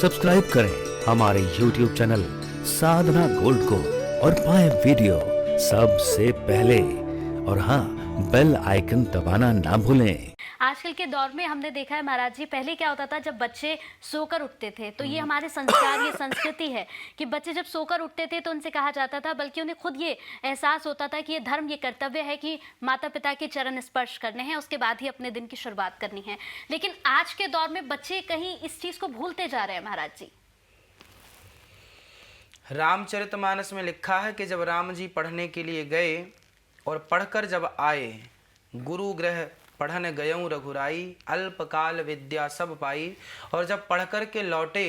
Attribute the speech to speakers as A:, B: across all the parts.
A: Subscribe करें हमारे YouTube channel साधना gold को और पाएं वीडियो सबसे पहले। और हाँ, बेल आइकन दबाना ना भूलें।
B: आजकल के दौर में हमने देखा है महाराज जी, पहले क्या होता था, जब बच्चे सोकर उठते थे तो ये हमारे संस्कार, ये संस्कृति है कि बच्चे जब सोकर उठते थे तो उनसे कहा जाता था, बल्कि उन्हें खुद ये एहसास होता था कि ये धर्म, ये कर्तव्य है कि माता पिता के चरण स्पर्श करने हैं, उसके बाद ही अपने दिन की शुरुआत करनी है। लेकिन आज के दौर में बच्चे कहीं इस चीज को भूलते जा रहे हैं महाराज जी।
C: रामचरितमानस में लिखा है कि जब राम जी पढ़ने के लिए गए और पढ़कर जब आए, गुरु गृह पढ़न गयऊँ रघुराई, अल्पकाल विद्या सब पाई। और जब पढ़कर के लौटे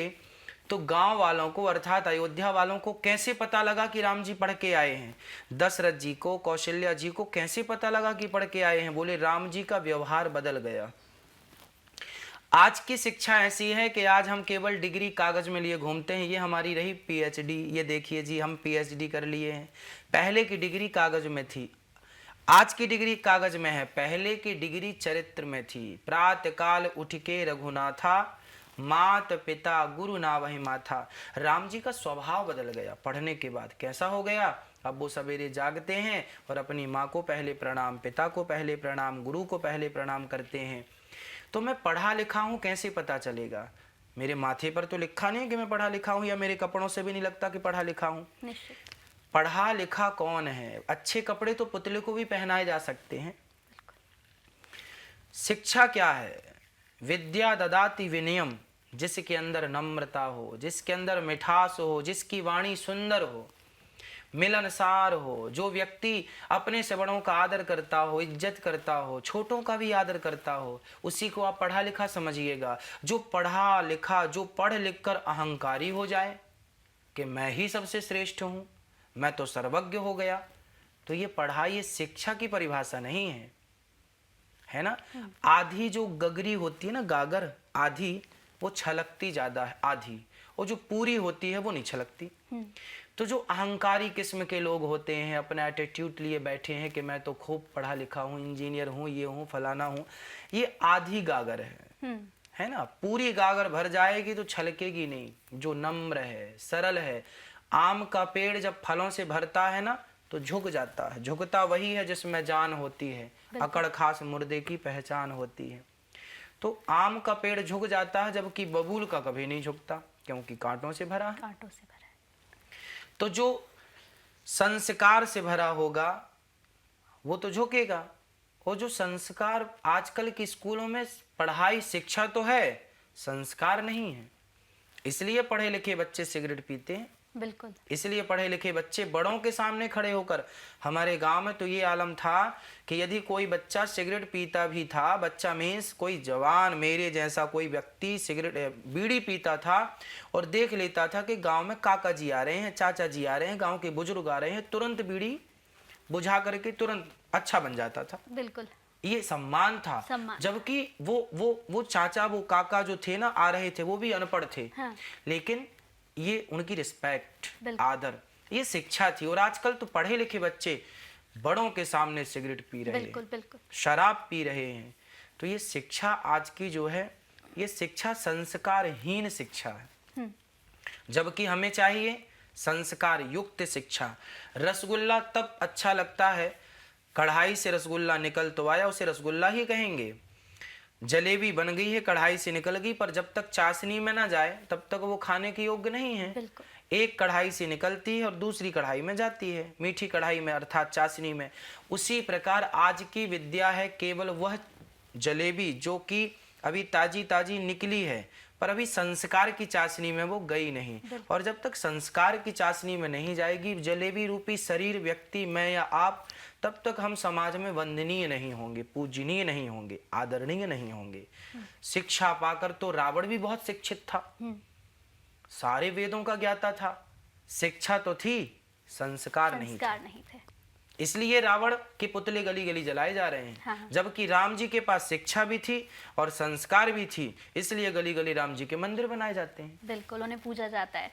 C: तो गांव वालों को अर्थात अयोध्या वालों को कैसे पता लगा कि राम जी पढ़ के आए हैं? दशरथ जी को, कौशल्या जी को कैसे पता लगा कि पढ़ के आए हैं? बोले राम जी का व्यवहार बदल गया। आज की शिक्षा ऐसी है कि आज हम केवल डिग्री कागज में लिए घूमते हैं। ये हमारी रही पीएचडी, ये देखिए जी हम पीएचडी कर लिए हैं। पहले की डिग्री कागज में थी, आज की डिग्री कागज में है। पहले की डिग्री चरित्र में थी। प्रातःकाल उठ के रघुनाथा, मात पिता गुरु ना वही माथा। राम जी का स्वभाव बदल गया पढ़ने के बाद। कैसा हो गया? अब वो सवेरे जागते हैं और अपनी माँ को पहले प्रणाम, पिता को पहले प्रणाम, गुरु को पहले प्रणाम करते हैं। तो मैं पढ़ा लिखा हूँ कैसे पता चलेगा? मेरे माथे पर तो लिखा नहीं कि मैं पढ़ा लिखा हूँ, या मेरे कपड़ों से भी नहीं लगता कि पढ़ा लिखा हूँ। पढ़ा लिखा कौन है? अच्छे कपड़े तो पुतले को भी पहनाए जा सकते हैं। शिक्षा क्या है? विद्या ददाति विनयम, जिसके अंदर नम्रता हो, जिसके अंदर मिठास हो, जिसकी वाणी सुंदर हो, मिलनसार हो, जो व्यक्ति अपने से बड़ों का आदर करता हो, इज्जत करता हो, छोटों का भी आदर करता हो, उसी को आप पढ़ा लिखा समझिएगा। जो पढ़ा लिखा, जो पढ़ लिख कर अहंकारी हो जाए कि मैं ही सबसे श्रेष्ठ हूँ, मैं तो सर्वज्ञ हो गया, तो ये पढ़ाई, ये शिक्षा की परिभाषा नहीं है ना। आधी जो गगरी होती है ना, गागर आधी, वो छलकती ज्यादा है आधी, और जो पूरी होती है वो नहीं छलकती। तो जो अहंकारी किस्म के लोग होते हैं, अपना एटीट्यूड लिए बैठे हैं कि मैं तो खूब पढ़ा लिखा हूँ, इंजीनियर हूँ, ये हूँ, फलाना हूँ, ये आधी गागर है ना। पूरी गागर भर जाएगी तो छलकेगी नहीं। जो नम्र है, सरल है, आम का पेड़ जब फलों से भरता है ना तो झुक जाता है। झुकता वही है जिसमें जान होती है, अकड़ खास मुर्दे की पहचान होती है। तो आम का पेड़ झुक जाता है, जबकि बबूल का कभी नहीं झुकता, क्योंकि कांटों से भरा है।
B: कांटों से भरा है।
C: तो जो संस्कार से भरा होगा वो तो झुकेगा। और जो संस्कार, आजकल के स्कूलों में पढ़ाई शिक्षा तो है, संस्कार नहीं है। इसलिए पढ़े लिखे बच्चे सिगरेट पीते हैं।
B: बिल्कुल। इसलिए
C: पढ़े लिखे बच्चे बड़ों के सामने खड़े होकर, हमारे गांव में तो ये आलम था कि यदि कोई बच्चा सिगरेट पीता भी था, बच्चा मीन्स कोई जवान मेरे जैसा कोई व्यक्ति सिगरेट बीड़ी पीता था और देख लेता था कि गांव में काका जी आ रहे हैं, चाचा जी आ रहे हैं, गांव के बुजुर्ग आ रहे हैं, तुरंत बीड़ी बुझा करके तुरंत अच्छा बन जाता था।
B: बिल्कुल,
C: ये सम्मान था। जबकि वो चाचा, वो काका जो थे ना, आ रहे थे, वो भी अनपढ़ थे। हाँ। लेकिन ये उनकी रिस्पेक्ट, आदर, ये शिक्षा थी। और आजकल तो पढ़े लिखे बच्चे बड़ों के सामने सिगरेट पी रहे हैं, शराब पी रहे हैं। तो ये शिक्षा आज की जो है, ये शिक्षा संस्कारहीन शिक्षा है। जबकि हमें चाहिए संस्कार युक्त शिक्षा। रसगुल्ला तब अच्छा लगता है, कढ़ाई से रसगुल्ला निकल तो आया, उसे रसगुल्ला ही कहेंगे। जलेबी बन गई है, कढ़ाई से निकल गई, पर जब तक चाशनी में ना जाए तब तक वो खाने के योग्य नहीं है। एक कढ़ाई से निकलती है और दूसरी कढ़ाई में जाती है, मीठी कढ़ाई में अर्थात चाशनी में। उसी प्रकार आज की विद्या है केवल वह जलेबी जो कि अभी ताजी ताजी निकली है, पर अभी संस्कार की चाशनी में वो गई नहीं। और जब तक संस्कार की चाशनी में नहीं जाएगी जलेबी रूपी शरीर, व्यक्ति, मैं या आप, तब तक हम समाज में वंदनीय नहीं होंगे, पूजनीय नहीं होंगे, आदरणीय नहीं होंगे। शिक्षा पाकर तो रावण भी बहुत शिक्षित था, सारे वेदों का ज्ञाता था। शिक्षा तो थी, संस्कार नहीं थे। इसलिए रावण के पुतले गली गली जलाए जा रहे हैं। हाँ। जबकि राम जी के पास शिक्षा भी थी और संस्कार भी थी, इसलिए गली गली राम जी के मंदिर बनाए जाते हैं।
B: बिल्कुल, उन्हें पूजा जाता है।